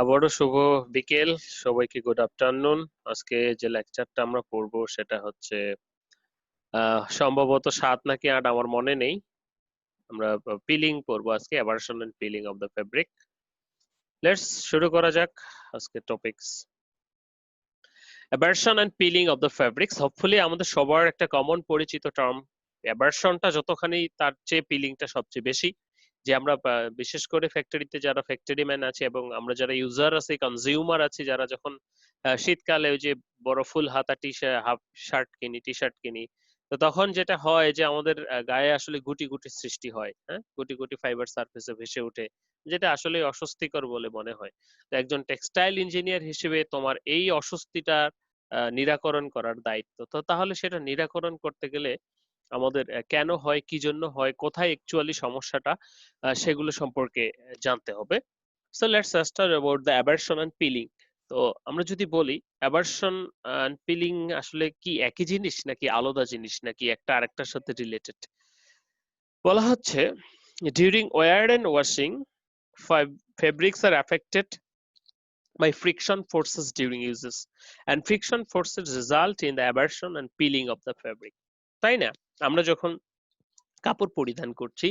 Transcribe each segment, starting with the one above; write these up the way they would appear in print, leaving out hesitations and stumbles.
আবারও শুভ বিকেল সবাইকে, গুড আফটারনুন। আজকে যে লেকচারটা আমরা পড়বো সেটা হচ্ছে সম্ভবত 7 নাকি 8, আমার মনে নেই। আমরা পিলিং পড়বো আজকে, abrasion and pilling of the fabric. Let's শুরু করা যাক আজকে topics. Abrasion and pilling of the fabrics hopefully আমাদের সবার একটা কমন পরিচিত টার্ম। অ্যাবারশনটা যতখানি তার চেয়ে পিলিংটা সবচেয়ে বেশি। যে আমরা বিশেষ করে ফ্যাক্টরিতে যারা ফ্যাক্টরি ম্যান আছে এবং আমরা যারা ইউজার আছি, কনজিউমার আছি, যারা যখন শীতকালে ওই যে বড় ফুল হাতা হাফ শার্ট কিনি, টি শার্ট কিনি, তো তখন যেটা হয় যে আমাদের গায়ে আসলে গুটি গুটি সৃষ্টি হয়, হ্যাঁ, গুটি গুটি ফাইবার সারফেসে ভেসে ওঠে, যেটা আসলে অস্বস্তিকর বলে মনে হয়। তো একজন টেক্সটাইল ইঞ্জিনিয়ার হিসেবে তোমার এই অস্বস্তিটা নিরাকরণ করার দায়িত্ব। তো তাহলে সেটা নিরাকরণ করতে গেলে আমাদের কেন হয়, কি জন্য হয়, কোথায় অ্যাকচুয়ালি সমস্যাটা, সেগুলো সম্পর্কে জানতে হবে। So let's start about the abrasion and pilling. তো আমরা যদি বলি অ্যাবারশন এন্ড পিলিং আসলে কি একই জিনিস নাকি আলাদা জিনিস নাকি একটা আরেকটার সাথে রিলেটেড? বলা হচ্ছে during war and washing fabrics are affected by friction forces during uses, and friction forces result in the abrasion and peeling of the fabric. তাই না? আমরা যখন কাপড় পরিধান করছি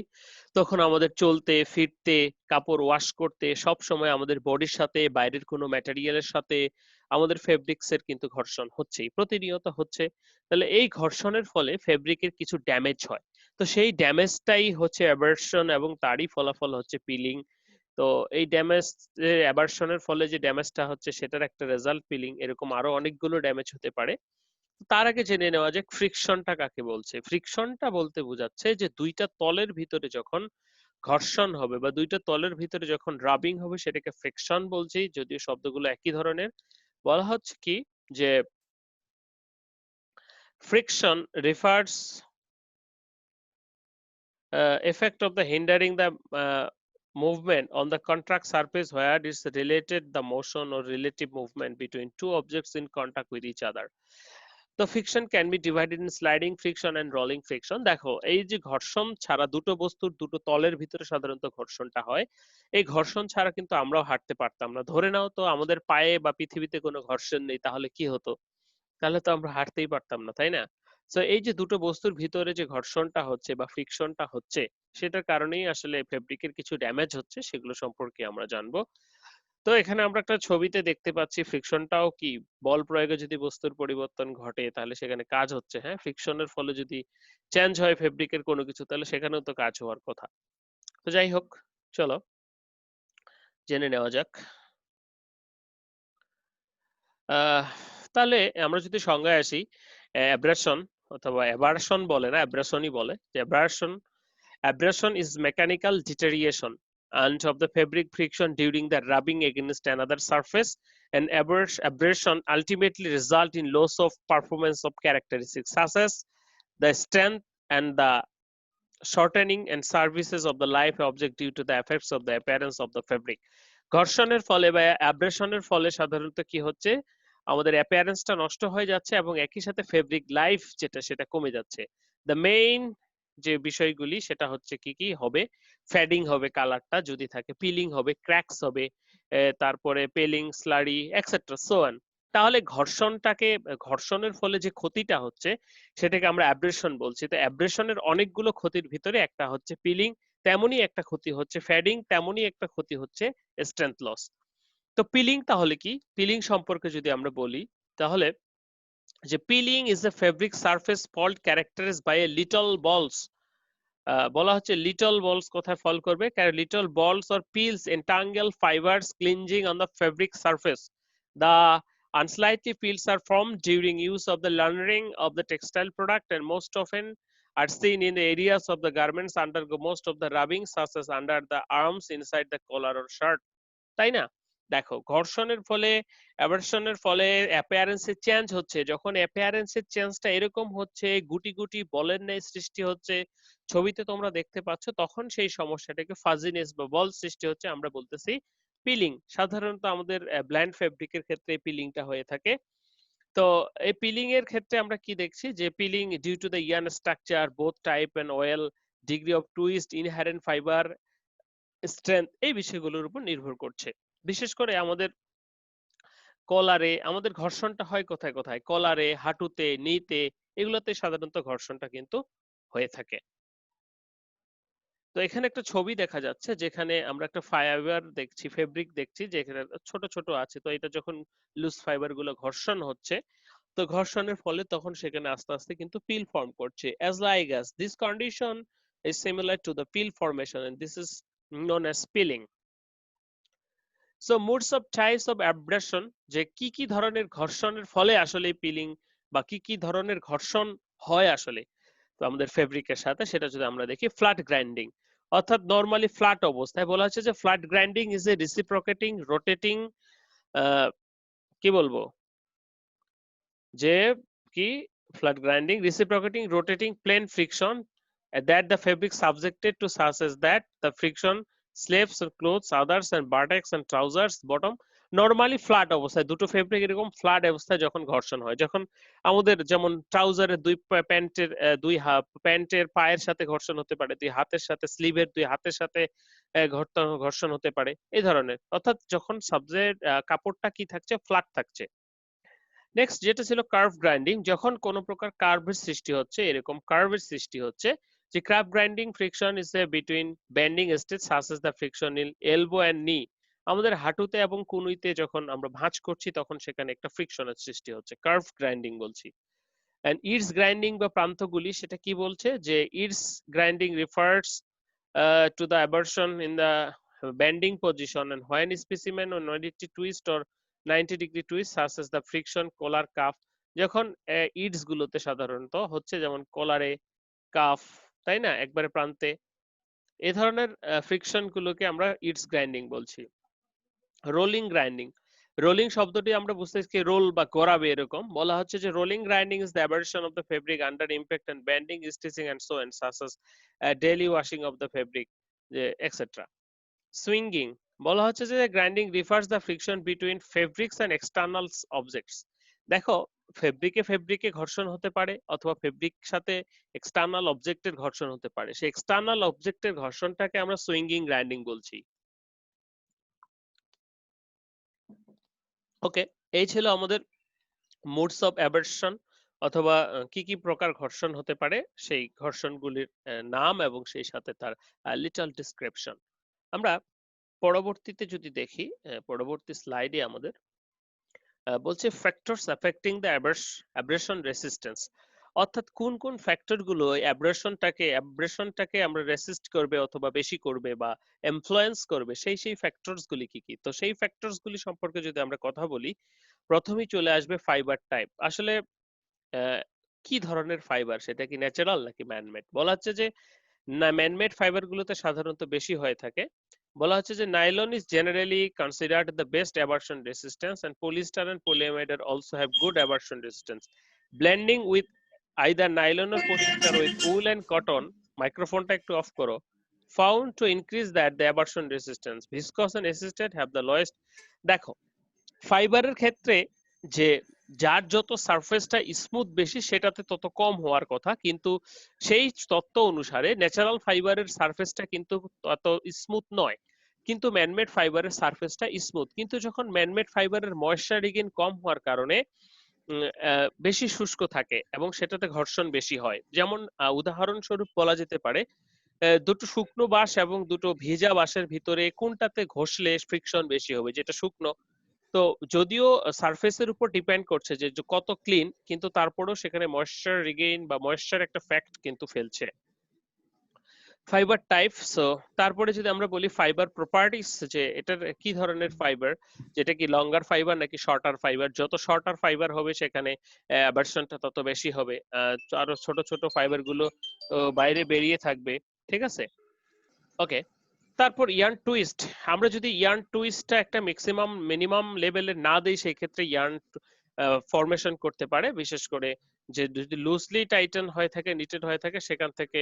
তখন আমাদের চলতে ফিরতে, কাপড় ওয়াশ করতে সব সময় আমাদের বডির সাথে বাইরের কোনো ম্যাটেরিয়ালের সাথে আমাদের ফেব্রিক্স এর কিন্তু ঘর্ষণ হচ্ছেই, প্রতিনিয়ত হচ্ছে। তাহলে এই ঘর্ষণের ফলে ফেব্রিকের কিছু ড্যামেজ হয়। তো সেই ড্যামেজটাই হচ্ছে অ্যাবারশন এবং তারই ফলাফল হচ্ছে পিলিং। তো এই ড্যামেজ অ্যাবারশনের ফলে যে ড্যামেজটা হচ্ছে সেটার একটা রেজাল্ট পিলিং, এরকম আরো অনেকগুলো ড্যামেজ হতে পারে। তার আগে জেনে নেওয়া যাক ফ্রিকশনটা কাকে বলছে। ফ্রিকশনটা বলতে বোঝাচ্ছে যে দুইটা তলের ভিতরে যখন ঘর্ষণ হবে বা দুইটা তলের ভিতরে যখন রাবিং হবে সেটাকে ফ্রিকশন বলছি, যদিও শব্দগুলো একই ধরনের। বলা হচ্ছে কি যে friction refers effect of the hindering the movement on the contact surface where is related the motion or relative movement between two objects in contact with each other. The friction can be divided in sliding friction and rolling friction. দেখো এই যে ঘর্ষণ ছাড়া দুটো বস্তুর দুটো তলের ভিতরে সাধারণত ঘর্ষণটা হয়, এই ঘর্ষণ ছাড়া কিন্তু আমরাও হাঁটতে পারতাম না। ধরে নাও তো আমাদের পায়ে বা পৃথিবীতে কোনো ঘর্ষণ নেই, তাহলে কি হতো? তাহলে তো আমরা হাঁটতেই পারতাম না, তাই না? তো এই যে দুটো বস্তুর ভিতরে যে ঘর্ষণটা হচ্ছে বা ফ্রিকশনটা হচ্ছে, সেটার কারণেই আসলে ফেব্রিকের কিছু ড্যামেজ হচ্ছে, সেগুলো সম্পর্কে আমরা জানবো। তো এখানে আমরা একটা ছবিতে দেখতে পাচ্ছি ফ্রিকশনটাও কি, বল প্রয়োগে যদি বস্তুর পরিবর্তন ঘটে তাহলে সেখানে কাজ হচ্ছে, হ্যাঁ, ফ্রিকশনের ফলে যদি চেঞ্জ হয় ফেব্রিকের কোনো কিছু তাহলে সেখানেও তো কাজ হওয়ার কথা। তো যাই হোক, চলো জেনে নেওয়া যাক। আহ তাহলে আমরা যদি সংজ্ঞায় আসি, অ্যাব্রাশন অথবা অ্যাবারশন বলে না, অ্যাব্রাশনই বলে। যে abrasion is mechanical deterioration and of the fabric friction during the rubbing against another surface, and abrasion ultimately result in loss of performance of characteristics such as the strength and the shortening and services of the life object due to the effects of the appearance of the fabric. ঘর্ষণের ফলে বা অ্যাব্রেশনের ফলে সাধারণত কি হচ্ছে, আমাদের অ্যাপিয়ারেন্সটা নষ্ট হয়ে যাচ্ছে এবং একই সাথে ফেব্রিক লাইফ যেটা সেটা কমে যাচ্ছে। দ্য মেইন যে বিষয়গুলি সেটা হচ্ছে কি কি হবে, ফ্যাডিং হবে কালারটা যদি থাকে, পিলিং হবে, ক্র্যাকস হবে, তারপরে Pelling, slurry etcetera so on. তাহলে ঘর্ষণের ফলে যে ক্ষতিটা হচ্ছে সেটাকে আমরা অ্যাব্রেশন বলছি। তো অ্যাব্রেশনের অনেকগুলো ক্ষতির ভিতরে একটা হচ্ছে পিলিং, তেমনই একটা ক্ষতি হচ্ছে ফ্যাডিং, তেমনই একটা ক্ষতি হচ্ছে স্ট্রেংথ লস। তো পিলিং তাহলে কি? পিলিং সম্পর্কে যদি আমরা বলি তাহলে যে pilling is a fabric surface fault characterized by a little balls. বলা হচ্ছে লিটল বলস কোথায় ফল করবে, কারণ লিটল বলস or pills entangle fibers clinging on the fabric surface. The unsightly peels are formed during use of the layering of the textile product and most often are seen in the areas of the garments undergo most of the rubbing such as under the arms, inside the collar or shirt. তাই না? দেখো ঘর্ষণের ফলে, অ্যাবারশনের ফলে অ্যাপিয়ারেন্সের change হচ্ছে। যখন অ্যাপিয়ারেন্সের চেঞ্জটা এরকম হচ্ছে, গুটি গুটি বলের ন্যায় সৃষ্টি হচ্ছে, ছবিতে তোমরা দেখতে পাচ্ছ, তখন সেই সমস্যাটাকে ফাজিনেস বা বল সৃষ্টি হচ্ছে, আমরা বলতেছি পিলিং। সাধারণত আমাদের ব্ল্যান্ড ফেব্রিকের ক্ষেত্রে পিলিংটা হয়ে থাকে। তো এই পিলিং এর ক্ষেত্রে আমরা কি দেখছি যে pilling due to the yarn structure both type and oil degree of twist inherent fibre strength, এই বিষয়গুলোর উপর নির্ভর করছে। বিশেষ করে আমাদের কলারে আমাদের ঘর্ষণটা হয় কোথায় কোথায়, কলারে, হাঁটুতে, নিতে, এগুলোতে সাধারণত ঘর্ষণটা কিন্তু হয়ে থাকে। তো এখানে একটা ছবি দেখা যাচ্ছে যেখানে আমরা একটা ফাইবার দেখছি, ফেব্রিক দেখছি যেখানে ছোট ছোট আছে। তো এটা যখন লুজ ফাইবার গুলো ঘর্ষণ হচ্ছে, তো ঘর্ষণের ফলে তখন সেখানে আস্তে আস্তে কিন্তু পিল ফর্ম করছে। as like as this condition is similar to the peel formation and this is known as peeling. So modes of types of abrasion, যে কি কি ধরনের ঘর্ষণের ফলে আসলে পিলিং বা কি কি ধরনের ঘর্ষণ হয় আসলে তো আমাদের ফেব্রিকের সাথে, সেটা যদি আমরা দেখি, ফ্ল্যাট গ্রাইন্ডিং অর্থাৎ নরমালি ফ্ল্যাট অবস্থায় বলা হচ্ছে যে flat grinding is a reciprocating rotating, কি বলবো, যে কি flat grinding reciprocating rotating plane friction that the fabric subjected to such as that the friction slaves and clothes others and buttocks and trousers bottom normally flat অবস্থায় দুটো fabric এরকম flat অবস্থায় যখন ঘর্ষণ হয়, যখন আমাদের যেমন ট্রাউজারের দুই প্যান্টের দুই প্যান্টের পায়ের সাথে ঘর্ষণ হতে পারে, দুই হাতের সাথে স্লিভের দুই হাতের সাথে ঘর্ষণ হতে পারে, এই ধরনের, অর্থাৎ যখন সাবজেক্ট কাপড়টা কি থাকছে, ফ্ল্যাট থাকছে। নেক্সট যেটা ছিল কার্ভ গ্রাইন্ডিং, যখন কোনো প্রকার কার্ভের সৃষ্টি হচ্ছে, এরকম কার্ভের সৃষ্টি হচ্ছে, যে curve grinding friction is a between bending stage such as the friction in elbow and knee, আমাদের হাঁটুতে এবং কনুইতে যখন আমরা ভাঁজ করছি তখন সেখানে একটা ফ্রিকশনের সৃষ্টি হচ্ছে, কার্ভ গ্রাইন্ডিং বলছি। এন্ড ইডস গ্রাইন্ডিং বা প্রান্তগুলি, সেটা কি বলছে যে edge grinding refers to the aberration in the bending position and when specimen or 90 twist or 90-degree twist such as the friction collar cuff, যখন ইডস গুলোতে সাধারণত হচ্ছে যেমন কলারে, কাফ, তাই না, একবারে প্রান্তে, এই ধরনের ফ্রিকশন গুলোকে আমরা ইডস গ্রাইন্ডিং বলছি। রোলিং গ্রাইন্ডিং, রোলিং শব্দটি আমরা বুঝতেছি রোল বা গড়াবে, এরকম বলা হচ্ছে যে rolling grinding is the abrasion of the fabric under impact and bending stitching and so and such as daily washing of the fabric, যে এটসেট্রা। সুইঙ্গিং, বলা হচ্ছে যে grinding refers the friction between fabrics and external objects. দেখো, ফেব্রিকে ফেব্রিকে ঘর্ষণ হতে পারে অথবা ফেব্রিক সাথে এক্সটার্নাল অবজেক্টের ঘর্ষণ হতে পারে, সেই এক্সটার্নাল অবজেক্টের ঘর্ষণটাকে আমরা সুইঙ্গিং গ্রাইন্ডিং বলছি। ওকে, এই ছিল আমাদের মোডস অফ অ্যাবারশন অথবা কি কি প্রকার ঘর্ষণ হতে পারে সেই ঘর্ষণগুলির নাম এবং সেই সাথে তার লিটল ডিসক্রিপশন। আমরা পরবর্তীতে যদি দেখি, পরবর্তী স্লাইডে আমাদের বলছে factors affecting the abrasion resistance, অর্থাৎ কোন কোন ফ্যাক্টর গুলো অ্যাব্রেশনটাকে আমরা রেসিস্ট করবে অথবা বেশি করবে বা ইনফ্লুয়েন্স করবে, সেই ফ্যাক্টরস গুলি কি কি। তো সেই ফ্যাক্টরস গুলি সম্পর্কে যদি আমরা কথা বলি, প্রথমেই চলে আসবে ফাইবার টাইপ। আসলে কি ধরনের ফাইবার, সেটা কি ন্যাচারাল নাকি ম্যানমেড। বলা হচ্ছে যে না, ম্যানমেড ফাইবার গুলোতে সাধারণত বেশি হয়ে থাকে। বলা হচ্ছে যে nylon is generally considered the best abrasion resistance and polyester and polyamide আর also have good abrasion resistance. Blending with either nylon or polyester with wool and cotton, মাইক্রোফোনটা একটু অফ করো, found to increase that the abrasion resistance. Viscose and acetate have the lowest. দেখো, ফাইবারের ক্ষেত্রে যে যার যত সারফেসটা স্মুথ বেশি সেটাতে তত কম হওয়ার কথা, কিন্তু সেই তত্ত্ব অনুসারে ন্যাচারাল ফাইবারের সারফেসটা কিন্তু তত স্মুথ নয়, কিন্তু ম্যানমেড ফাইবারের সারফেসটা স্মুথ। কিন্তু যখন ম্যানমেড ফাইবারের ময়েশ্চার রিগেন কম হওয়ার কারণে বেশি শুষ্ক থাকে এবং সেটাতে ঘর্ষণ বেশি হয়। যেমন উদাহরণস্বরূপ বলা যেতে পারে দুটো শুকনো বাঁশ এবং দুটো ভেজা বাঁশের ভিতরে কোনটাতে ঘষলে ফ্রিকশন বেশি হবে, যেটা শুকনো। তো যদিও সারফেসের উপর ডিপেন্ড করছে যে কত ক্লিন, কিন্তু তারপরেও সেখানে ময়েশ্চার রিগেইন বা ময়েশ্চার একটা ফ্যাক্ট কিন্তু ফেলছে। ফাইবার টাইপ, সো তারপরে যদি আমরা বলি ফাইবার প্রপার্টিস, যে এটার কি ধরনের ফাইবার, যেটা কি লঙ্গার ফাইবার নাকি শর্টার ফাইবার। যত শর্টার ফাইবার হবে সেখানে অ্যাবারশনটা তত বেশি হবে, আরো ছোট ছোট ফাইবার গুলো বাইরে বেরিয়ে থাকবে, ঠিক আছে। ওকে, তারপর ইয়ার্ন টুইস্ট, আমরা যদি ইয়ার্ন টুইস্টটা একটা ম্যাক্সিমাম মিনিমাম লেভেলে না দেই, সেই ক্ষেত্রে ইয়ার্ন ফরমেশন করতে পারে, বিশেষ করে যে যদি লুজলি টাইটেন হয়ে থাকে, নিটেড হয়ে থাকে, সেখান থেকে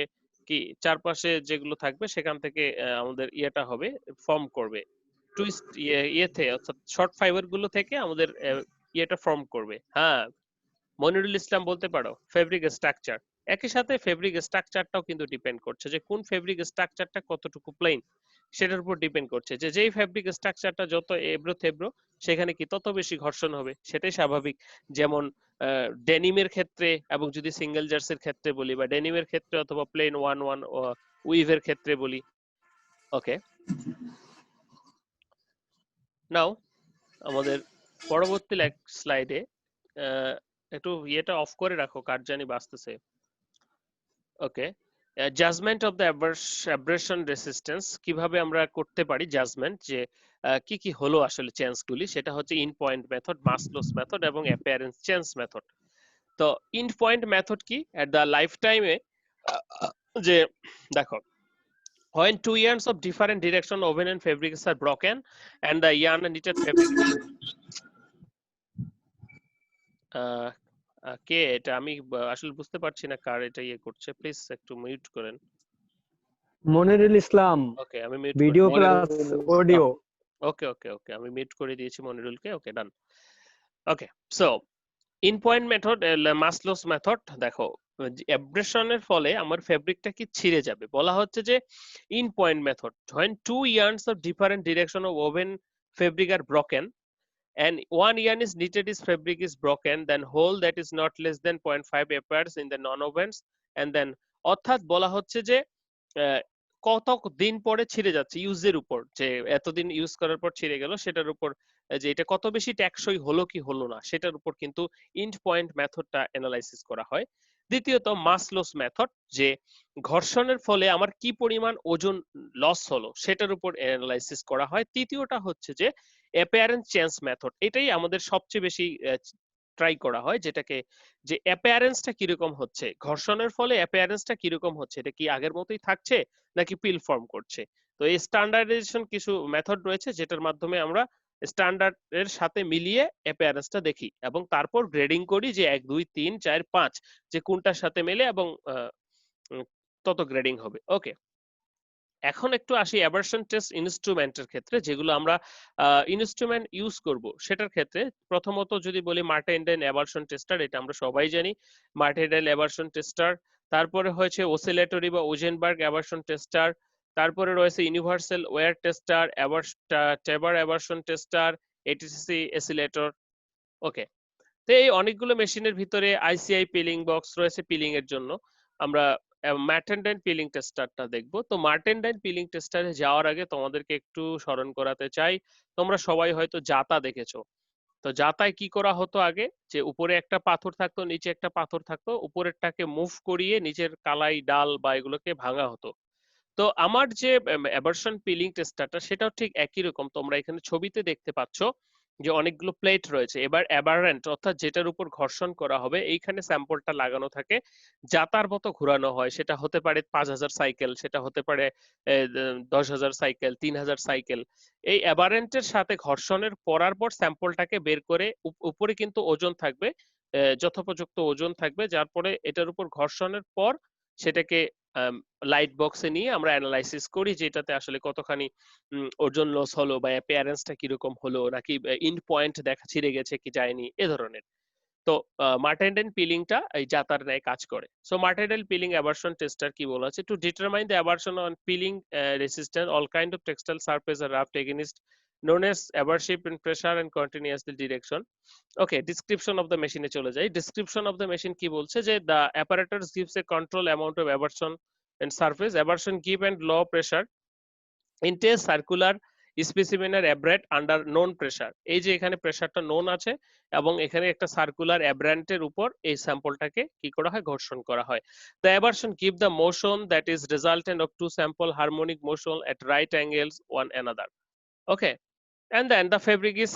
কি চারপাশে যেগুলো থাকবে সেখান থেকে আমাদের ইয়েটা হবে, ফর্ম করবে টুইস্ট ইয়েতে, অর্থাৎ শর্ট ফাইবার গুলো থেকে আমাদের ইয়েটা ফর্ম করবে। হ্যাঁ, মনিরুল ইসলাম বলতে পারো ফেব্রিক স্ট্রাকচার। একই সাথে ফেব্রিক স্ট্রাকচারটাও কিন্তু ডিপেন্ড করছে যে কোন ফেব্রিক স্ট্রাকচারটা কতটুকু প্লেন, সেটার উপর ডিপেন্ড করছে যে যেই ফ্যাব্রিক স্ট্রাকচারটা যত এবড়ো থেবড়ো সেখানে কি তত বেশি ঘর্ষণ হবে, সেটাই স্বাভাবিক। যেমন ডেনিমের ক্ষেত্রে এবং যদি সিঙ্গেল জার্সির ক্ষেত্রে বলি, বা ডেনিমের ক্ষেত্রে অথবা প্লেন ওয়ান ওয়ান উইভের ক্ষেত্রে বলি। ওকে, নাও আমাদের পরবর্তী স্লাইডে একটু ইয়েটা অফ করে রাখো, কার জানি বাজতেছে। Okay, judgement of the abrasion resistance কিভাবে আমরা করতে পারি জাজমেন্ট, যে কি কি হলো আসলে চেঞ্জ গুলি, সেটা হচ্ছে in point method, mass loss method এবং অ্যাপিয়ারেন্স চেঞ্জ মেথড। তো ইন পয়েন্ট মেথড কি, এট দ্য লাইফ টাইমে যে দেখো, when two yarns of different direction woven and fabrics are broken and the yarn and knitted fabric কে এটা, আমি আসলে বুঝতে পারছি না কার এটা ইয়ে করছে, প্লিজ একটু মিউট করেন। মনিরুল ইসলাম, ওকে, আমি mute video plus audio. Okay okay okay, আমি মিউট করে দিয়েছি মনিরুলকে। Okay, done. Okay, so end point method, mass loss method, দেখো অ্যাব্রেশনের ফলে আমার ফেব্রিকটা কি ছিঁড়ে যাবে, বলা হচ্ছে যে in point method when two yarns of different direction of woven fabric are broken and one yarn is knitted, is fabric is broken, then hole that is not less than 0.5 appears in the non-wovens and then, অর্থাৎ বলা হচ্ছে যে কত দিন পরে ছিঁড়ে যাচ্ছে ইউজের উপর, যে এতদিন ইউজ করার পর ছিঁড়ে গেল সেটার উপর, যে এটা কত বেশি টেকসই হলো কি হলো না সেটার উপর কিন্তু ইন্ড পয়েন্ট মেথডটা অ্যানালাইসিস করা হয়। দ্বিতীয়ত মাস লস মেথড, যে ঘর্ষণের ফলে আমার কি পরিমাণ ওজন লস হলো সেটার উপর অ্যানালাইসিস করা হয়। তৃতীয়টা হচ্ছে যে অ্যাপিয়ারেন্স চেঞ্জ মেথড, এটাই আমাদের সবচেয়ে বেশি ট্রাই করা হয়, যেটাকে যে অ্যাপিয়ারেন্সটা কিরকম হচ্ছে, ঘর্ষণের ফলে অ্যাপিয়ারেন্সটা কিরকম হচ্ছে, এটা কি আগের মতোই থাকছে নাকি পিল ফর্ম করছে। তো এই স্ট্যান্ডার্ডাইজেশন কিছু মেথড রয়েছে যেটার মাধ্যমে আমরা স্ট্যান্ডার্ড এর সাথে মিলিয়ে অ্যাপিয়ারেন্সটা দেখি এবং তারপর গ্রেডিং করি যে 1 2 3 4 5 যে কোনটার সাথে মেলে এবং তত গ্রেডিং হবে। ওকে, এখন একটু আসি অ্যাবারশন টেস্ট ইনস্ট্রুমেন্টের ক্ষেত্রে, যেগুলো আমরা ইনস্ট্রুমেন্ট ইউজ করব সেটার ক্ষেত্রে। প্রথমত যদি বলি মার্টেনডাইন অ্যাবারশন টেস্টার, এটা আমরা সবাই জানি মার্টেনডাইন অ্যাবারশন টেস্টার। তারপরে হয়েছে ওসিলেটরি বা ওজেনবার্গ অ্যাবারশন টেস্টার। তারপরে রয়েছে universal wear tester, Taber abrasion tester, ATC oscillator. Okay, তো এই অনেকগুলো মেশিনের ভিতরে আইসিআই পিলিং বক্স রয়েছে পিলিং এর জন্য। আমরা মার্টেনডাইন পিলিং টেস্টারটা দেখবো। তো মার্টেনডাইন পিলিং টেস্টারে যাওয়ার আগে তোমাদেরকে একটু স্মরণ করাতে চাই, তোমরা সবাই হয়তো জাতা দেখেছো। তো জাতায় কি করা হতো আগে, যে উপরে একটা পাথর থাকতো নিচে একটা পাথর থাকতো, উপরেরটাকে মুভ করিয়ে নিচের কালাই ডাল বা এগুলোকে ভাঙা হতো। তো আমার যে অ্যাবারশন পিলিং টেস্টারটা সেটাও ঠিক একই রকম, তোমরা এখানে ছবিতে দেখতে পাচ্ছ যে অনেকগুলো প্লেট রয়েছে। এবার অ্যাবারেন্ট অর্থাৎ যেটার উপর ঘর্ষণ করা হবে এইখানে স্যাম্পলটা লাগানো থাকে, জাতার মতো ঘোরানো হয়। সেটা হতে পারে 5000 সাইকেল, সেটা হতে পারে 10,000 সাইকেল, 3000 সাইকেল। এই অ্যাবারেন্টের সাথে ঘর্ষণের পরার পর স্যাম্পলটাকে বের করে উপরে কিন্তু ওজন থাকবে, যথোপযুক্ত ওজন থাকবে, যার পরে এটার উপর ঘর্ষণের পর সেটাকে লাইট বক্সে নিয়ে আমরা অ্যানালাইসিস করি যে এটাতে আসলে কতখানি ওজন লস হলো বা অ্যাপিয়ারেন্সটা কিরকম হলো, নাকি ইন্ড পয়েন্ট দেখা ছিঁড়ে গেছে কি যায়নি, এ ধরনের। তো মার্টেনডাইন পিলিংটা এই জাতার ন্যায় কাজ করে। So Martindale pilling abrasion tester কি বলা আছে, to determine the abrasion on pilling resistance all kind of textile surface are rubbed against known as aversive in pressure and continuously direction. Okay, description of the machine এ চলে যাই। description of the machine কি বলছে, যে the apparatus gives a control amount of aversion and surface aversion give and low pressure into a circular specimen or aberrant under known pressure. এই যে এখানে প্রেসারটা known আছে এবং এখানে একটা সার্কুলার অ্যাব্রান্টের উপর এই স্যাম্পলটাকে কি করা হয়, ঘর্ষণ করা হয়। The aberration give the motion that is resultant of two sample harmonic motion at right angles one another. Okay, and then the fabric is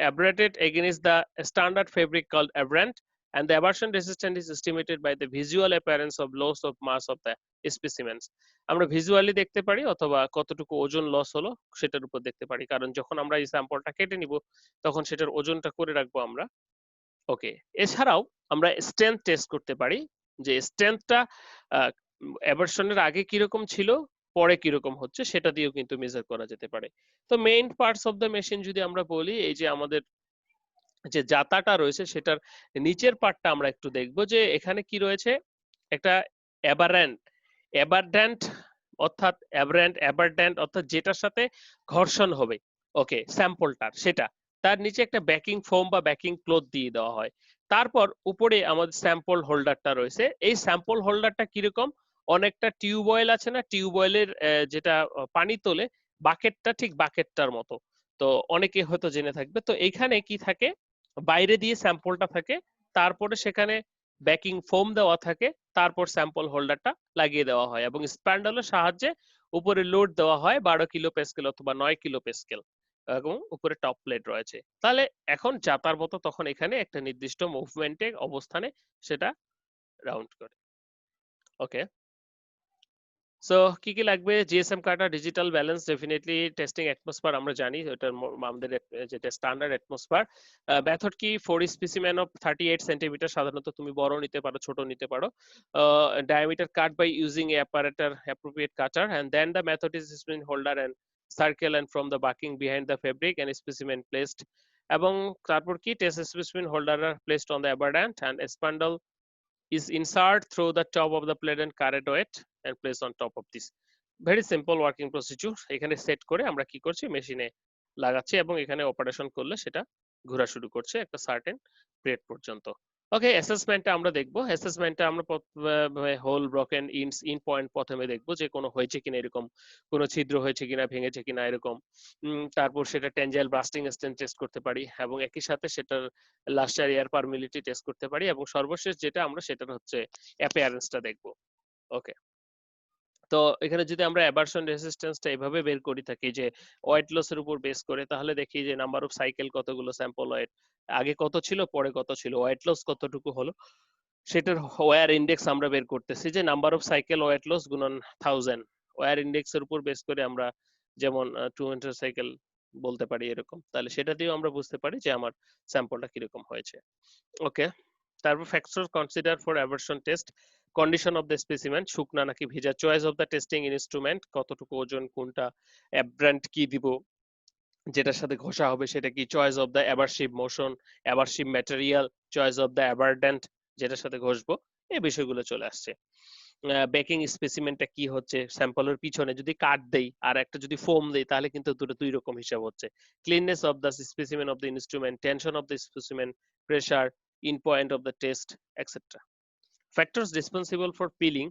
aberrated against the standard fabric called aberrant, and the aberration resistance is estimated by the visual appearance of loss of mass of the specimens. আমরা visually দেখতে পারি অথবা কতটুকু ওজন loss হলো সেটার উপর দেখতে পারি, কারণ যখন আমরা এই স্যাম্পলটা কেটে নিব তখন সেটার ওজনটা করে রাখবো আমরা। ওকে, এছাড়াও আমরা স্ট্রেংথ টেস্ট করতে পারি, যে স্ট্রেংথটা অ্যাবারশনের আগে কিরকম ছিল পরে কিরকম হচ্ছে সেটা দিয়েও কিন্তু মেজার করা যেতে পারে। তো main parts of the machine যদি আমরা বলি, এই যে আমাদের যে জাতাটা রয়েছে সেটার নিচের পার্টটা আমরা একটু দেখবো, যে এখানে কি রয়েছে, একটা অ্যাবারেন্ট অর্থাৎ অ্যাবারেন্ট অ্যাবারড্যান্ট অর্থাৎ যেটার সাথে ঘর্ষণ হবে ওকে স্যাম্পলটার সেটা তার নিচে একটা ব্যাকিং ফোম বা ব্যাকিং ক্লথ দিয়ে দেওয়া হয়। তারপর উপরে আমাদের স্যাম্পল হোল্ডারটা রয়েছে। এই স্যাম্পল হোল্ডারটা কিরকম, অনেকটা টিউবওয়েল আছে না, টিউবওয়েলের যেটা পানি তোলে বাকেটটা ঠিক বাকেটটার মতো। তো অনেকে হয়তো জেনে থাকবে। তো এইখানে কি থাকে, বাইরে দিয়ে স্যাম্পলটা থাকে, তারপরে সেখানে ব্যাকিং ফোম দেওয়া থাকে, তারপর স্যাম্পল হোল্ডারটা লাগিয়ে দেওয়া হয় এবং স্প্যান্ডেলের সাহায্যে উপরে লোড দেওয়া হয় 12 কিলো প্যাসকেল অথবা 9 কিলো প্যাসকেল এবং উপরে টপ প্লেট রয়েছে। তাহলে এখন যাতার মতো তখন এখানে একটা নির্দিষ্ট মুভমেন্টে অবস্থানে সেটা রাউন্ড করে। ওকে, সো কি কি লাগবে, জিএসএম কার্টা, digital balance, definitely testing atmosphere আমরা জানি ওটার আমাদের যেটা স্ট্যান্ডার্ড অ্যাটমসফিয়ার। মেথড কি, 4 স্পেসিমেন অফ 38 সেন্টিমিটার, সাধারণত তুমি বড় নিতে পারো ছোট নিতে পারো। Diameter cut by using a operator appropriate cutter and then the method is spin holder and circle and from the backing behind the fabric and specimen placed. এবং তারপর কি, টেস্ট স্পেসিমেন হোল্ডার আর placed on the abradant and spindle is insert through the top of the plate and carried weight and place on top of this. Very simple working procedure. এখানে set করে আমরা কি করছি, মেশিনে লাগাচ্ছি এবং এখানে অপারেশন করলে সেটা ঘোরা শুরু করছে একটা সার্টেন প্লেট পর্যন্ত। ওকে, অ্যাসেসমেন্টটা আমরা দেখবো। অ্যাসেসমেন্টটা আমরা hole broken ends in point প্রথমে দেখবো যে কোনো হয়েছে কিনা, এরকম কোনো ছিদ্র হয়েছে কিনা, ভেঙেছে কিনা এরকম। তারপর সেটা টেনজাইল ব্রাস্টিং স্ট্রেন্থ টেস্ট করতে পারি এবং একই সাথে সেটার লাস্টার এয়ার পারমিলিটি টেস্ট করতে পারি এবং সর্বশেষ যেটা আমরা সেটার হচ্ছে অ্যাপিয়ারেন্সটা দেখবো। ওকে, তো এখানে যদি আমরা অ্যাবারশন রেসিস্ট্যান্সটা এভাবে বের করি থাকি যে ওয়েট লসের উপর বেস করে, তাহলে দেখি যে নাম্বার অফ সাইকেল কতগুলো, স্যাম্পল ওয়েট আগে কত ছিল পরে কত ছিল, ওয়েট লস কতটুকু হলো, সেটার ওয়্যার ইন্ডেক্স আমরা বের করতেছি যে number of cycle weight loss গুণন 1000। ওয়্যার ইন্ডেক্সের উপর বেস করে আমরা যেমন 200 সাইকেল বলতে পারি এরকম, তাহলে সেটা দিয়েও আমরা বুঝতে পারি যে আমার স্যাম্পলটা কিরকম হয়েছে। ওকে, তারপর factor consider for aversion test, condition of the specimen, শুকনা নাকি ভেজা, choice of the testing instrument, কতটুকু ওজন, কোনটা অ্যাব্রান্ট কি দিব যেটার সাথে ঘষা হবে সেটা কি, choice of the abrasive motion, abrasive material, choice of the abradant যেটার সাথে ঘষবো, এই বিষয়গুলো চলে আসছে। বেকিং স্পেসিমেনটা কি হচ্ছে, স্যাম্পলের পিছনে যদি কাট দেই আর একটা যদি ফোম দেই তাহলে কিন্তু দুটো দুই রকম হিসাব হচ্ছে। Cleanness of the specimen of the instrument, tension of the specimen, pressure, in point of the test etcetera. Factors responsible for peeling,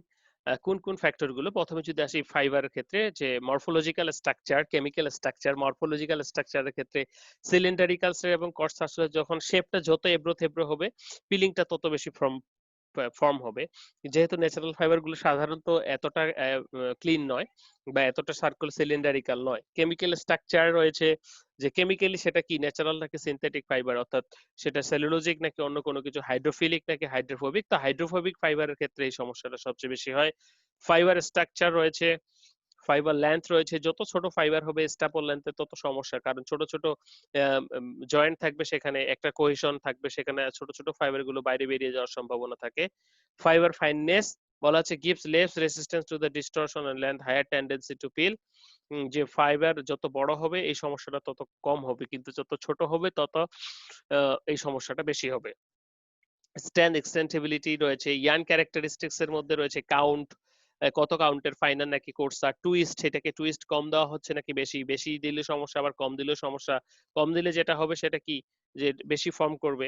কোন কোন ফ্যাক্টর গুলো, প্রথমে যদি আসি ফাইবারের ক্ষেত্রে যে morphological structure, chemical structure. Morphological স্ট্রাকচারের ক্ষেত্রে সিলিন্ডারিক্যাল যখন কর্স আসলে যখন শেপটা যত এবড়ো থেবড়ো হবে পিলিংটা তত বেশি ফর্ম হবে। যেহেতু ন্যাচারাল ফাইবার গুলো সাধারণত এতটা ক্লিন নয় বা এতটা সার্কুল সিলিন্ডারিক্যাল নয়। কেমিক্যাল স্ট্রাকচার রয়েছে যে কেমিক্যালি সেটা কি ন্যাচারাল নাকি সিনথেটিক ফাইবার, অর্থাৎ সেটা সেলুলোজিক নাকি অন্য কোনো কিছু, হাইড্রোফিলিক নাকি হাইড্রোফোবিক। তো হাইড্রোফোবিক ফাইবারের ক্ষেত্রে এই সমস্যাটা সবচেয়ে বেশি হয়। ফাইবার স্ট্রাকচার রয়েছে, ফাইবার লেন্থ রয়েছে, যত ছোট ফাইবার হবে স্ট্যাপল লেন্থে তত সমস্যা, কারণ ছোট ছোট জয়েন্ট থাকবে, সেখানে একটা কোহেশন থাকবে, সেখানে ছোট ছোট ফাইবার গুলো বাইরে বেরিয়ে যাওয়ার সম্ভাবনা থাকে। ফাইবার ফাইননেস বলা হচ্ছে gives less resistance to the distortion and length, higher tendency to pill. যে ফাইবার যত বড় হবে এই সমস্যাটা তত কম হবে, কিন্তু যত ছোট হবে তত এই সমস্যাটা বেশি হবে। স্ট্যান্ড এক্সটেন্টেবিলিটি রয়েছে, ইয়ান ক্যারেক্টারিস্টিক্স এর মধ্যে রয়েছে কাউন্ট, কত কাউন্টের ফাইনাল নাকি কোর্সার, টুইস্ট, এটাকে টুইস্ট কম দেওয়া হচ্ছে নাকি বেশি, বেশি দিলে সমস্যা আবার কম দিলেও সমস্যা। কম দিলে যেটা হবে সেটা কি, যে বেশি ফর্ম করবে।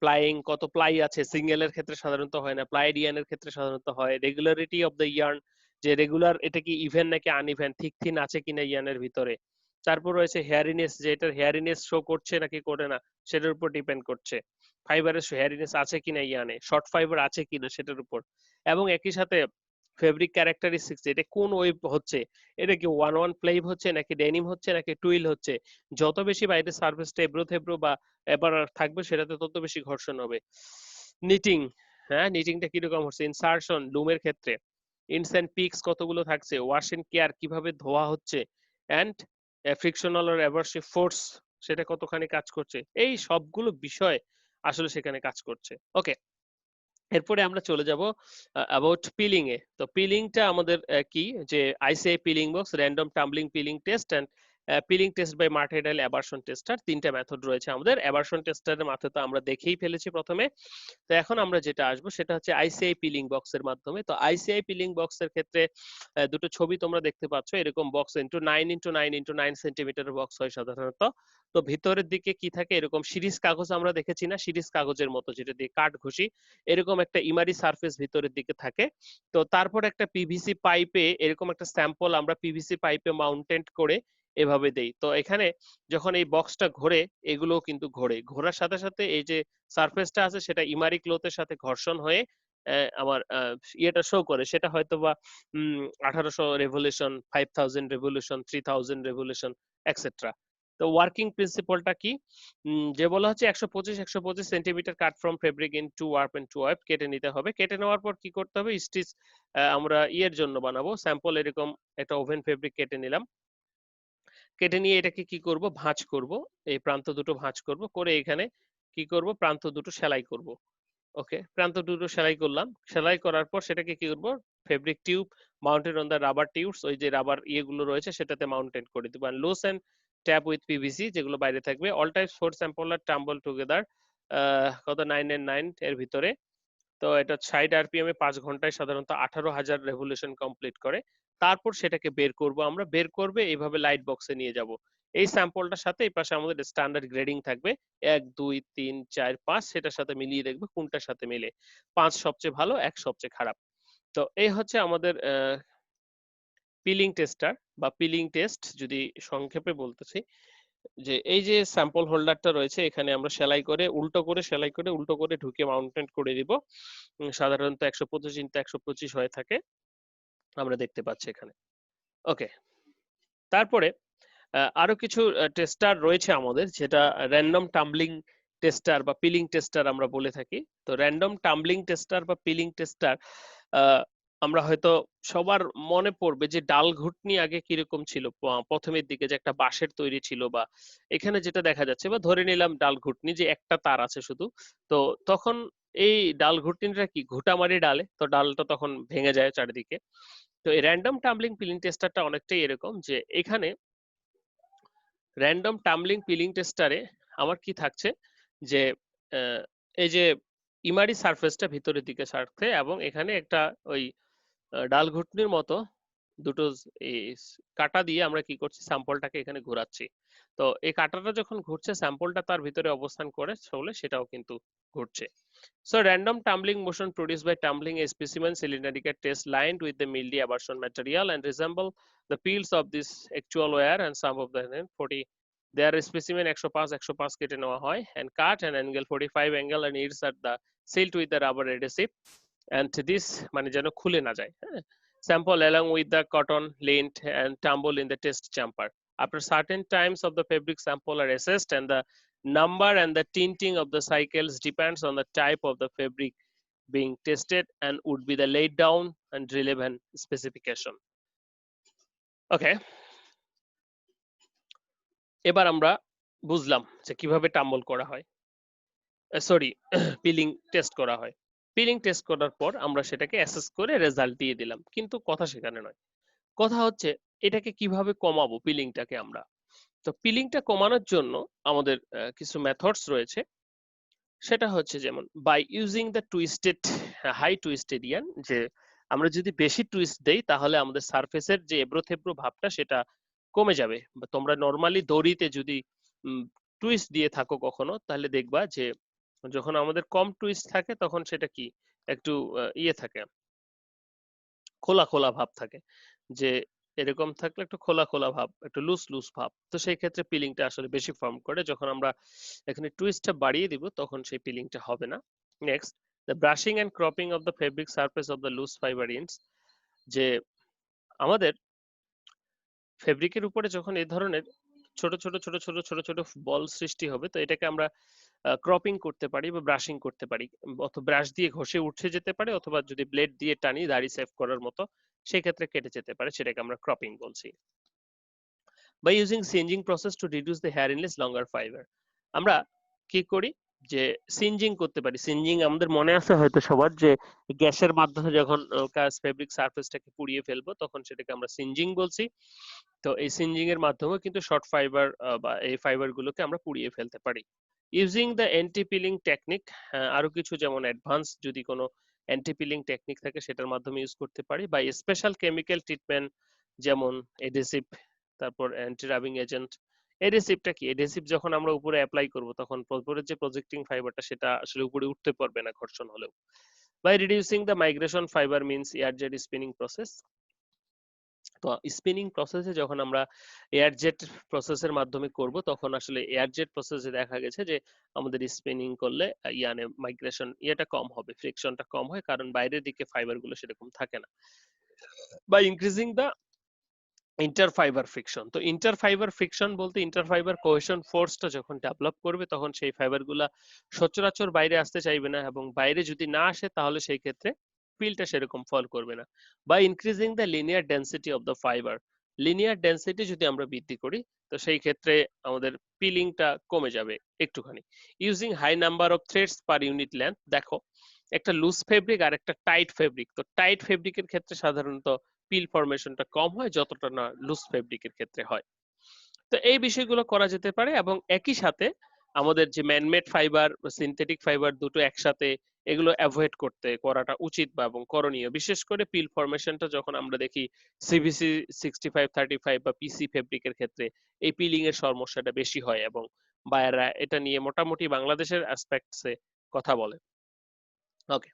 প্লাইং, কত প্লাই আছে, সিঙ্গেলের ক্ষেত্রে সাধারণত হয় না, প্লাইড ইয়ানের ক্ষেত্রে সাধারণত হয়। রেগুলারিটি অফ দ্য ইয়ার্ন, যে রেগুলার এটা কি ইভেন নাকি আনইভেন, থিক থিন আছে কিনা ইয়ানের ভিতরে। তারপর রয়েছে হেয়ারিনেস, যে এটার হেয়ারিনেস শো করছে নাকি করে না সেটার উপর ডিপেন্ড করছে। ফাইবারের হেয়ারিনেস আছে কিনা ইয়ানে, শর্ট ফাইবার আছে কিনা সেটার উপর। এবং একই সাথে ফেব্রিক ক্যারেক্টারিস্টিক্স, এটা কোন ওয়েব হচ্ছে, এটা কি ওয়ান ওয়ান প্লেইভ হচ্ছে নাকি ডেনিম হচ্ছে নাকি টুইল হচ্ছে। যত বেশি বাইরের সার্ফেসটা এবড়ো থেবড়ো বা এবার থাকবে সেটাতে তত বেশি ঘর্ষণ হবে। নিটিং, হ্যাঁ নিটিংটা কিরকম হচ্ছে, ইনসার্শন লুমের ক্ষেত্রে, ইনস এন্ড পিক্স কতগুলো থাকছে, ওয়াশ এন্ড কেয়ার কিভাবে ধোয়া হচ্ছে, এন্ড ফ্রিকশনাল অর অ্যাভার্সিভ ফোর্স সেটা কতখানি কাজ করছে, এই সবগুলো বিষয় আসলে সেখানে কাজ করছে। ওকে, এরপরে আমরা চলে যাব অ্যাবাউট পিলিং এ। তো পিলিংটা আমাদের কি, যে ICI pilling box, random tumbling pilling test and pilling test by Martindale, abrasion tester, তিনটা মেথড রয়েছে আমাদের। অ্যাবারশন টেস্টারের মাধ্যমে তো আমরা দেখেই ফেলেছি প্রথমে। তো এখন আমরা যেটা আসবো সেটা হচ্ছে আইসিআই পিলিং বক্সের মাধ্যমে। তো আইসিআই পিলিং বক্সের ক্ষেত্রে দুটো ছবি তোমরা দেখতে পাচ্ছ, এরকম বক্স ইনটু 9 সেন্টিমিটারের বক্স হয় সাধারণত। তো ভিতরের দিকে কি থাকে, এরকম সিরিজ কাগজ আমরা দেখেছি না, সিরিজ কাগজের মতো যেটা দিয়ে কাঠ ঘষি, এরকম একটা ইমারি সারফেস ভিতরের দিকে থাকে। তো তারপর একটা পিভিসি পাইপে এরকম একটা স্যাম্পল আমরা পিভিসি পাইপে মাউন্টেড করে এভাবে দেই। তো এখানে যখন এই বক্সটা ঘোরে, এগুলো কিন্তু ঘোরে, ঘোরার সাথে সাথে এই যে সারফেসটা আছে সেটা ইমারি ক্লথের সাথে ঘর্ষণ হয়ে আমার ইয়েটা শো করে, সেটা হয়তো বা 1800 রেভলিউশন, 5000 রেভলিউশন, 3000 রেভলিউশন এটসেট্রা। তো ওয়ার্কিং প্রিন্সিপালটা কি, যে বলা হচ্ছে 125 centimetre cut from fabric in to warp and to warp কেটে নিতে হবে। কেটে নেওয়ার পর কি করতে হবে, স্টিচ আমরা ইয়ের জন্য বানাবো স্যাম্পল, এরকম একটা ওভেন ফেব্রিক কেটে নিলাম। কেটে নিয়ে এটাকে কি করব, ভাঁজ করব, এই প্রান্ত দুটো ভাঁজ করব, করে এখানে কি করব, প্রান্ত দুটো সেলাই করব। ওকে, প্রান্ত দুটো সেলাই করলাম, সেলাই করার পর সেটাকে কি করব, fabric tube mounted on the rubber tubes, ওই যে রাবার ইয়েগুলো রয়েছে সেটাতে মাউন্টেড করে দিব। And loose end tape with PVC, যেগুলো বাইরে থাকবে। All types four sample are tumble together, কত 9 এর ভিতরে। তো এটা 60 আরপিএম এ 5 ঘন্টায় সাধারণত 18,000 রেভলিউশন কমপ্লিট করে। তারপর সেটাকে বের করব, আমরা বের করবে এইভাবে লাইট বক্সে নিয়ে যাব। এই স্যাম্পলটার সাথে এই পাশে আমাদের স্ট্যান্ডার্ড গ্রেডিং থাকবে 1 2 3 4 5, সেটার সাথে মিলিয়ে দেখবে কোনটার সাথে মিলে, 5 সবচেয়ে ভালো, 1 সবচেয়ে খারাপ। তো এই হচ্ছে আমাদের পিলিং টেস্টার বা পিলিং টেস্ট। যদি সংক্ষেপে বলতেছি, যে এই যে স্যাম্পল হোল্ডারটা রয়েছে, এখানে আমরা সেলাই করে উল্টো করে, সেলাই করে উল্টো করে ঢুকে মাউন্টেড করে দিব। সাধারণত 125 ইনটু 125 হয়ে থাকে, আমরা দেখতে পাচ্ছি এখানে। ওকে, তারপরে আরো কিছু টেস্টার রয়েছে আমাদের, যেটা র্যান্ডম টাম্বলিং টেস্টার বা পিলিং টেস্টার আমরা বলে থাকি। তো র্যান্ডম টাম্বলিং টেস্টার বা পিলিং টেস্টার, আমরা হয়তো সবার মনে পড়বে যে ডাল ঘুটনি আগে কিরকম ছিল, প্রথমের দিকে যে একটা বাঁশের তৈরি ছিল, বা এখানে যেটা দেখা যাচ্ছে, বা ধরে নিলাম ডাল ঘুটনি যে একটা তার আছে শুধু। তো তখন এই ডাল ঘুটনিটা কি ঘুটামারি ডালে, তো ডালটা তখন ভেঙে যায় চারিদিকে। তো এই র্যান্ডম টাম্বলিং পিলিং টেস্টারটা অনেকটাই এরকম, যে এখানে র্যান্ডম টাম্বলিং পিলিং টেস্টারে আমার কি থাকছে, যে এই যে ইমারি সারফেসটা ভিতরের দিকে থাকছে, এবং এখানে একটা ওই ডাল ঘুটনির মতো দুটো এই কাটা দিয়ে আমরা কি করছি, স্যাম্পলটাকে এখানে ঘোরাচ্ছি। তো এই কাটাটা যখন ঘুরছে, স্যাম্পলটা তার ভিতরে অবস্থান করে চলে, সেটাও কিন্তু ঘুরছে। So random tumbling motion produced by tumbling a specimen cylindrical test lined with the mildy aberration material and resemble the peels of this actual wire and some of the 40 their specimen 105 কেটে নেওয়া হয় and cut an angle 45 angle and insert the sealed with the rubber adhesive and this মানে যেন খুলে না যায়, হ্যাঁ, sample along with the cotton lint and tumble in the test chamber. After certain times of the fabric sample are assessed and the number and the tinting of the cycles depends on the type of the fabric being tested and would be the laid down and relevant specification. Okay, এবার আমরা বুঝলাম যে কিভাবে tumble করা হয়, sorry peeling test করা হয়। Peeling test করার পর আমরা সেটাকে অ্যাসেস করে রেজাল্ট দিয়ে দিলাম, কিন্তু কথা সেখানে নয়। কথা হচ্ছে এটাকে কিভাবে কমাবো পিলিংটাকে আমরা। তো পিলিংটা কমানোর জন্য আমাদের কিছু মেথডস রয়েছে। সেটা হচ্ছে যেমন by using the twisted high twisted yarn, যে আমরা যদি বেশি টুইস্ট দেই তাহলে আমাদের সারফেসের যে এবড়ো থেবড়ো ভাবটা সেটা কমে যাবে। বা তোমরা নর্মালি দড়িতে যদি টুইস্ট দিয়ে থাকো কখনো, তাহলে দেখবা যে যখন আমাদের কম টুইস্ট থাকে তখন সেটা কি একটু ইয়ে থাকে, খোলা খোলা ভাব থাকে, যে এরকম থাকলে একটু খোলা খোলা ভাব, একটু লুজ লুজ ভাব। তো সেই ক্ষেত্রে পিলিংটা আসলে বেশি ফর্ম করে। যখন আমরা এখানে টুইস্টটা বাড়িয়ে দিব তখন সেই পিলিংটা হবে না। Next, the brushing and cropping of the fabric surface of the loose fibre ends, যে আমাদের ফেব্রিকের উপরে যখন এই ধরনের ছোট ছোট ছোট ছোট ছোট ছোট বল সৃষ্টি হবে, তো এটাকে আমরা ক্রপিং করতে পারি বা ব্রাশিং করতে পারি, অথবা ব্রাশ দিয়ে ঘষে উঠে যেতে পারে, অথবা যদি ব্লেড দিয়ে টানি দাড়ি সেভ করার মতো সেই ক্ষেত্রে কেটে যেতে পারে, সেটাকে আমরা ক্রপিং বলছি। By using singeing process to reduce the hairiness longer fibre, আমরা কি করি, যে সিনজিং করতে পারি। সিনজিং আমাদের মনে আছে হয়তো সবার, যে গ্যাসের মাধ্যমে যখন ফেব্রিক সারফেসটাকে পুড়িয়ে ফেলবো তখন সেটাকে আমরা সিনজিং বলছি। তো এই সিনজিং এর মাধ্যমে কিন্তু শর্ট ফাইবার বা এই ফাইবার গুলোকে আমরা পুড়িয়ে ফেলতে পারি using the anti peeling technique. আরো কিছু যেমন অ্যাডভান্স যদি কোনো অ্যান্টি পিলিং টেকনিক থাকে সেটার মাধ্যমে ইউজ করতে পারি, বা স্পেশাল কেমিক্যাল ট্রিটমেন্ট যেমন এডহেসিভ, তারপর অ্যান্টি রাবিং এজেন্ট। এডহেসিভটা কি? এডহেসিভ যখন আমরা উপরে অ্যাপ্লাই করব তখন উপরের যে প্রজেক্টিং ফাইবারটা সেটা আসলে উপরে উঠতে পারবে না ঘর্ষণ হলেও। By reducing the migration fibre means air jet spinning process. তো স্পিনিং প্রসেসে যখন আমরা এয়ার জেট প্রসেসের মাধ্যমে করব তখন আসলে এয়ার জেট প্রসেসে দেখা গেছে যে আমাদের স্পিনিং করলে ইয়ানে মাইগ্রেশন ইয়েটা কম হবে, ফ্রিকশনটা কম হয়, কারণ বাইরের দিকে ফাইবার গুলো সেরকম থাকে না। By increasing the interfibre friction. তো ইন্টারফাইবার ফ্রিকশন বলতে ইন্টারফাইবার কোহেশন ফোর্সটা যখন ডেভেলপ করবে তখন সেই ফাইবার গুলা সচরাচর বাইরে আসতে চাইবে না, এবং বাইরে যদি না আসে তাহলে সেই ক্ষেত্রে ফিল্ডটা সেরকম ফল করবে না। By increasing the linear density of the fibre, linear density যদি আমরা বৃদ্ধি করি তো সেই ক্ষেত্রে আমাদের পিলিংটা কমে যাবে একটুখানি। Using high number of threads per unit length. দেখো, একটা লুজ ফেব্রিক আর একটা টাইট ফেব্রিক, তো টাইট ফেব্রিকের ক্ষেত্রে সাধারণত পিল ফরমেশনটা কম হয় যতটা না লুজ ফেব্রিকের ক্ষেত্রে হয়। তো এই বিষয়গুলো করা যেতে পারে, এবং একই সাথে আমাদের যে ম্যানমেড ফাইবার সিনথেটিক ফাইবার দুটো একসাথে এগুলো অ্যাভয়েড করতে করাটা উচিত বা এবং করণীয়। বিশেষ করে পিল ফরমেশনটা যখন আমরা দেখি সিভিসি 6535 বা পিসি ফেব্রিকের ক্ষেত্রে এই পিলিং এর সমস্যাটা বেশি হয়, এবং বায়াররা এটা নিয়ে মোটামুটি বাংলাদেশের অ্যাসপেক্টসে কথা বলে। Okay,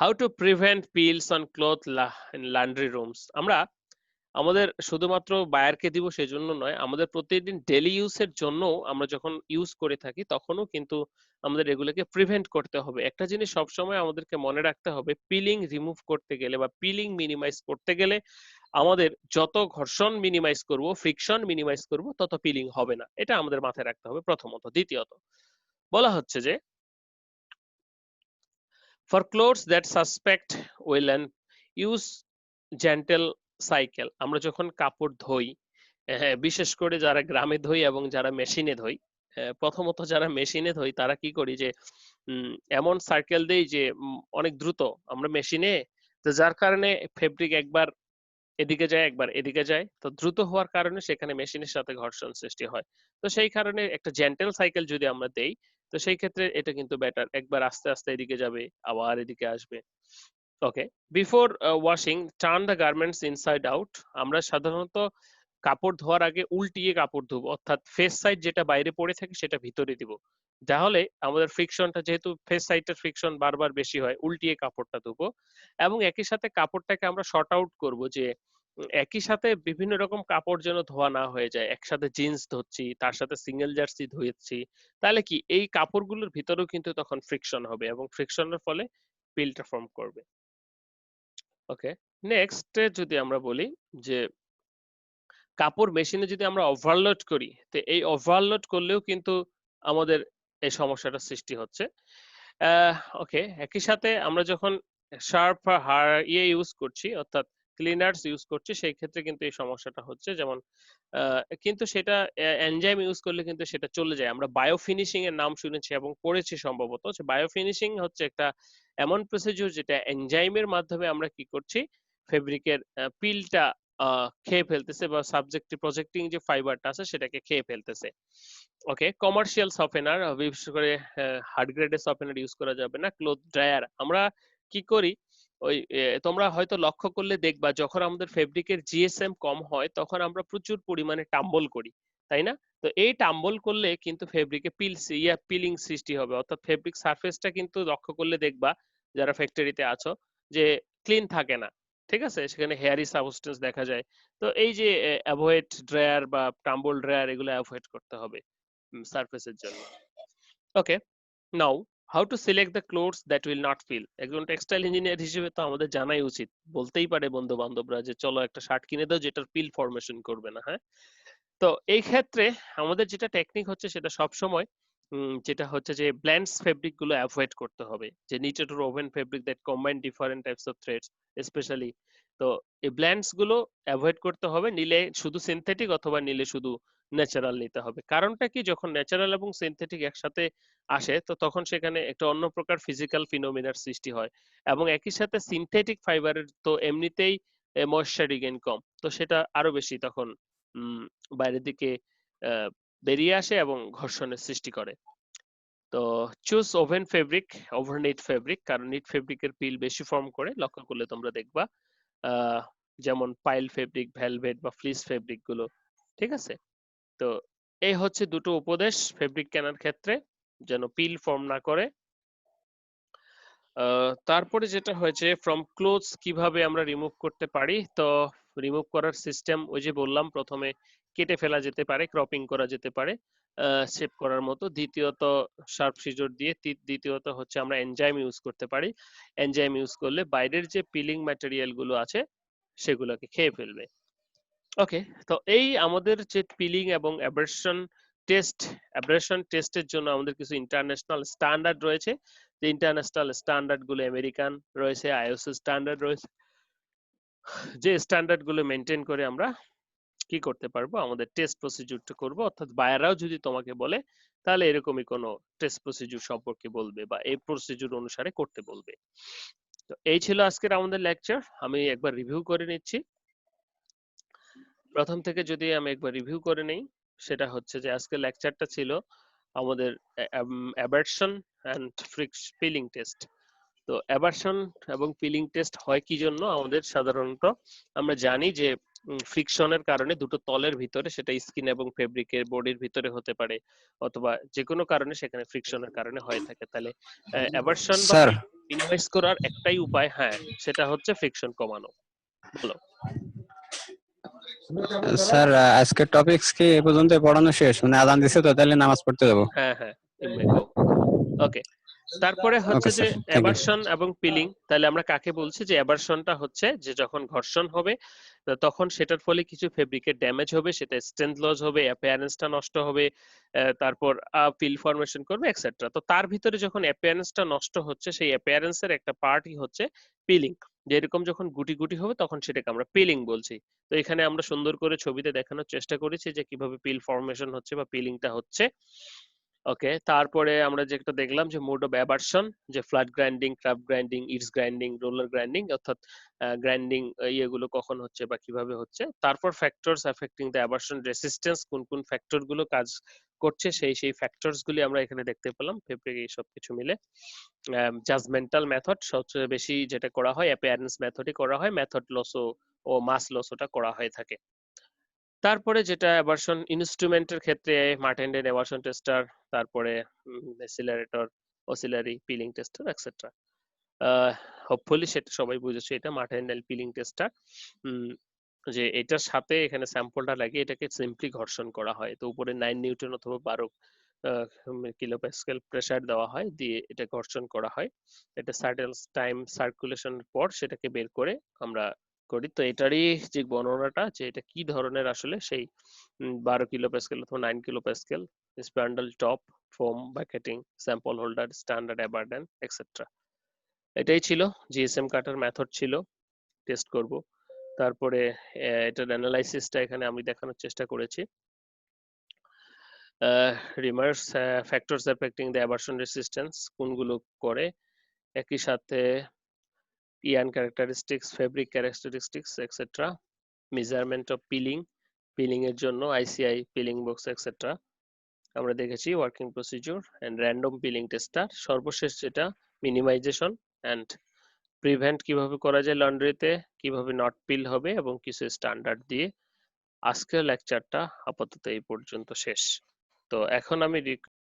how to prevent pills on cloth in laundry rooms. আমরা আমাদের শুধুমাত্র বায়ারকে দিব সেজন্য নয়, আমাদের প্রতিদিন ডেলি ইউজের জন্য আমরা যখন ইউজ করে থাকি তখনও কিন্তু আমাদের এগুলোকে প্রিভেন্ট করতে হবে। একটা জিনিস সবসময় আমাদেরকে মনে রাখতে হবে, পিলিং রিমুভ করতে গেলে বা পিলিং মিনিমাইজ করতে গেলে আমাদের যত ঘর্ষণ মিনিমাইজ করব, ফ্রিকশন মিনিমাইজ করব, তত পিলিং হবে না। এটা আমাদের মাথায় রাখতে হবে প্রথমত। দ্বিতীয়ত বলা হচ্ছে যে for clothes that suspect oil and use gentle cycle। আমরা যখন কাপড় ধুই, হ্যাঁ, বিশেষ করে যারা গ্রামে ধুই এবং যারা মেশিনে ধুই, প্রথমত যারা মেশিনে ধুই তারা কি করি যে এমন সার্কেল দেই যে অনেক দ্রুত আমরা মেশিনে, তো যার কারণে ফেব্রিক একবার এদিকে যায় একবার এদিকে যায়, তো দ্রুত হওয়ার কারণে সেখানে মেশিনের সাথে ঘর্ষণ সৃষ্টি হয়। তো সেই কারণে একটা জেন্টেল সাইকেল যদি আমরা দেই তো সেই ক্ষেত্রে এটা কিন্তু বেটার, একবার আস্তে আস্তে এদিকে যাবে আবার এদিকে আসবে। Okay, before washing turn the garments inside out. আমরা সাধারণত কাপড় ধোয়ার আগে উল্টিয়ে কাপড় ধুবো, অর্থাৎ ফেস সাইড যেটা বাইরে পড়ে থাকে সেটা ভিতরে দিব। তাহলে আমাদের ফ্রিকশনটা, যেহেতু ফেস সাইডের ফ্রিকশন বারবার বেশি হয়, উল্টিয়ে কাপড়টা ধুবো। এবং একই সাথে কাপড়টাকে আমরা শর্ট আউট করব, যে একই সাথে বিভিন্ন রকম কাপড় যেন ধোয়া না হয়ে যায়। একসাথে জিন্স ধুচ্ছি, তার সাথে সিঙ্গেল জার্সি ধুয়েছি, তাহলে কি এই কাপড়গুলোর ভিতরেও কিন্তু তখন ফ্রিকশন হবে এবং ফ্রিকশনের ফলে পিলটা ফর্ম করবে। ওকে, নেক্সট যদি আমরা বলি যে কাপড় মেশিনে যদি আমরা ওভারলোড করি, তো এই ওভারলোড করলেও কিন্তু আমাদের এই সমস্যাটা সৃষ্টি হচ্ছে। ওকে, একই সাথে আমরা যখন শার্প ইয়ে ইউজ করছি, অর্থাৎ ক্লিনার্স ইউজ করছি, সেই ক্ষেত্রে কিন্তু এই সমস্যাটা হচ্ছে। যেমন কিন্তু সেটা এনজাইম ইউজ করলে কিন্তু সেটা চলে যায়। আমরা বায়ো ফিনিশিং এর নাম শুনেছি এবং পড়েছি সম্ভবত, যে বায়ো ফিনিশিং হচ্ছে একটা এমন প্রসিডিউর যেটা এনজাইমের মাধ্যমে আমরা কি করছি, ফেব্রিকের পিলটা খেয়ে ফেলতেছে, বা সাবজেক্ট প্রজেক্টিং যে ফাইবারটা আছে সেটাকে খেয়ে ফেলতেছে। ওকে, কমার্শিয়াল সফেনার, বিশেষ করে হার্ড গ্রেডের সফেনার ইউজ করা যাবে না। ক্লোথ ড্রায়ার আমরা কি করি, ওই তোমরা হয়তো লক্ষ্য করলে দেখবা যখন আমাদের ফেব্রিকের জিএসএম কম হয় তখন আমরা প্রচুর পরিমাণে টাম্বল করি, তাই না? তো এই টাম্বল করলে কিন্তু ফেব্রিকে পিলিং সৃষ্টি হবে, অর্থাৎ ফেব্রিক সারফেসটা কিন্তু লক্ষ্য করলে দেখবা যারা ফ্যাক্টরিতে আছো যে ক্লিন থাকে না, ঠিক আছে, সেখানে হেয়ারি সাবস্টেন্স দেখা যায়। তো এই যে অ্যাভয়েড ড্রায়ার বা টাম্বল ড্রায়ার এগুলো অ্যাভয়েড করতে হবে সারফেসের জন্য। Okay, now how to select the clothes that will not pill. একজন টেক্সটাইল ইঞ্জিনিয়ার হিসেবে তো আমাদের জানাই উচিত, বলতেই পারে বন্ধু বান্ধবরা যে চলো একটা শার্ট কিনে দাও যেটার পিল ফরমেশন করবে না, হ্যাঁ। তো এই ক্ষেত্রে আমাদের যেটা টেকনিক হচ্ছে সেটা সব সময় যেটা হচ্ছে যে ব্ল্যান্ডস ফেব্রিক গুলো অ্যাভয়েড করতে হবে, যে knitted or oven fabric that combine different types of threads specially. তো এই ব্ল্যান্ডস গুলো অ্যাভয়েড করতে হবে, নিলে শুধু সিনথেটিক অথবা নিলে শুধু ন্যাচারাল নিতে হবে। কারণটা কি, যখন ন্যাচারাল এবং সিনথেটিক একসাথে আসে তো তখন সেখানে একটা অন্য প্রকার ফিজিক্যাল ফিনোমিনার সৃষ্টি হয়, এবং একই সাথে সিনথেটিক ফাইবারের তো এমনিতেই ময়েশ্চার রিগেইন কম, তো সেটা আরো বেশি তখন বাইরের দিকে আহ, বেরিয়ে আসে এবং ঘর্ষণের সৃষ্টি করে। তো choose woven fabric over knit fabric, কারণ নিট ফেব্রিকের পিল বেশি ফর্ম করে, লক্ষ্য করলে তোমরা দেখবা আহ, যেমন পাইল ফেব্রিক, ভেলভেট বা ফ্লিস ফেব্রিক গুলো। ঠিক আছে, তো এই হচ্ছে দুটো উপদেশ ফেব্রিক কেনার ক্ষেত্রে, যেন পিল ফর্ম না করে। তারপরে যেটা হয়েছে ফ্রম ক্লোথস কিভাবে আমরা রিমুভ করতে পারি, তো রিমুভ করার সিস্টেম ওই যে বললাম, প্রথমে কেটে ফেলা যেতে পারে, ক্রপিং করা যেতে পারে শেপ করার মতো, দ্বিতীয়ত শার্প সিজর দিয়ে, দ্বিতীয়ত হচ্ছে আমরা এনজাইম ইউজ করতে পারি। এনজাইম ইউজ করলে বাইরের যে পিলিং ম্যাটেরিয়াল গুলো আছে সেগুলোকে খেয়ে ফেলবে। ওকে, তো এই আমাদের যে পিলিং এবং অ্যাব্রেশন টেস্টের জন্য আমাদের কিছু ইন্টারন্যাশনাল স্ট্যান্ডার্ড রয়েছে। যে ইন্টারন্যাশনাল স্ট্যান্ডার্ড গুলো আমেরিকান রয়েছে, আইএসও স্ট্যান্ডার্ড রয়েছে, যে স্ট্যান্ডার্ড গুলো মেনটেন করে আমরা কি করতে পারবো, আমাদের টেস্ট প্রসিডিউরটা করব। অর্থাৎ বায়াররাও যদি তোমাকে বলে তাহলে এরকমই কোনো টেস্ট প্রসিডিউর সম্পর্কে বলবে বা এই প্রসিডিউর অনুসারে করতে বলবে। তো এই ছিল আজকের আমাদের লেকচার। আমি একবার রিভিউ করে নিচ্ছি। প্রথম থেকে যদি আমি একবার রিভিউ করে নেই, সেটা হচ্ছে যে আজকের লেকচারটা ছিল আমাদের অ্যাবারশন অ্যান্ড পিলিং টেস্ট। তো অ্যাবারশন এবং পিলিং টেস্ট হয় কি জন্য, আমাদের সাধারণত আমরা জানি যে ফ্রিকশনের কারণে দুটো তলের ভিতরে, সেটা স্কিন এবং ফেব্রিকের বডির ভিতরে হতে পারে, অথবা যে কোনো কারণে সেখানে ফ্রিকশনের কারণে হয়ে থাকে। তাহলে অ্যাবারশন বা স্যার মিনিমাইজ করার একটাই উপায়, হ্যাঁ, সেটা হচ্ছে ফ্রিকশন কমানো। বলো। স্যার আজকের টপিকস কি এ পর্যন্ত পড়ানো শেষ? মানে আজান দিছে তো, তাহলে নামাজ পড়তে যাবো। হ্যাঁ হ্যাঁ, ইউ মে গো। ওকে, তারপরে হচ্ছে ওকে যে স্যার, থ্যাংক ইউ। অ্যাবারশন এবং পিলিং। তাহলে আমরা কাকে বলছি, যে অ্যাবারশনটা হচ্ছে যে যখন ঘর্ষণ হবে তখন সেটার ফলে কিছু ফেব্রিকের ড্যামেজ হবে, সেটা স্ট্রেংথ লস হবে, অ্যাপিয়ারেন্সটা নষ্ট হবে, তারপর পিল ফর্মেশন করবে এক্সেট্রা। তো তার ভিতরে যখন অ্যাপিয়ারেন্সটা নষ্ট হচ্ছে, সেই অ্যাপিয়ারেন্সের একটা পার্টই হচ্ছে পিলিং। যেরকম যখন গুটি গুটি হবে তখন সেটাকে আমরা পিলিং বলছি। তো এখানে আমরা সুন্দর করে ছবিতে দেখানোর চেষ্টা করেছি যে কিভাবে পিল ফর্মেশন হচ্ছে বা পিলিংটা হচ্ছে। ওকে, তারপরে আমরা যেটা দেখলাম যে মোড অফ অ্যাবারশন, যে flat grinding, craft grinding, it's grinding, roller grinding, অর্থাৎ গ্রাইন্ডিং ইয়েগুলো কখন হচ্ছে বা কিভাবে হচ্ছে। তারপর ফ্যাক্টরস অ্যাফেক্টিং দ্য অ্যাবারশন রেসিস্টেন্স, কোন কোন ফ্যাক্টর গুলো কাজ করছে, সেই ফ্যাক্টরস গুলি আমরা এখানে দেখতে পেলাম ফেব্রিক এই সব কিছু মিলে। জাজমেন্টাল মেথড সবচেয়ে বেশি যেটা করা হয়, অ্যাপিয়ারেন্স মেথডই করা হয়, মেথড লসও ও মাস লসওটা করা হয়ে থাকে। তারপরে যেটা অ্যাবারশন ইনস্ট্রুমেন্টের ক্ষেত্রে মার্টেন্ডেন অ্যাবারশন টেস্টার, তারপরে অ্যাসিলারেটর, অসিলারি পিলিং টেস্টার এক্সেট্রা। হোপফুলি সেটা সবাই বুঝেছে, এটা মার্টেন্ডেল পিলিং টেস্টার। যে এটার সাথে এখানে স্যাম্পলটা লাগিয়ে এটাকে সিম্পলি ঘর্ষণ করা হয়। তো উপরে 9 নিউটন অথবা 12 কিলো প্যাসকেল প্রেসার দেওয়া হয়, দিয়ে এটা ঘর্ষণ করা হয়। এটা সার্টেন টাইম সার্কুলেশনের পর সেটাকে বের করে আমরা করি। তো এটারই যে বর্ণনাটা, যে এটা কি ধরনের আসলে, সেই 12 কিলো প্যাসকেল অথবা 9 kilo pascal, spindle top, foam backing, sample holder, standard abradant etcetera. এটাই ছিল জিএসএম কাটার মেথড ছিল, টেস্ট করব। তারপরে এটার অ্যানালাইসিসটা এখানে আমি দেখানোর চেষ্টা করেছি। Remarks factors affecting the abrasion resistance কোনগুলো করে, একই সাথে yarn characteristics, fabric characteristics etcetera, measurement of pilling, pilling এর জন্য আইসিআই, পিলিং বক্স এক্সেট্রা আমরা দেখেছি, working procedure and random pilling tester. সর্বশেষ যেটা মিনিমাইজেশন এন্ড প্রিভেন্ট কিভাবে করা যায় লন্ড্রিতে, কিভাবে নট পিল হবে, এবং কিছু স্ট্যান্ডার্ড দিয়ে আজকের লেকচারটা আপাতত এই পর্যন্ত শেষ। তো এখন আমি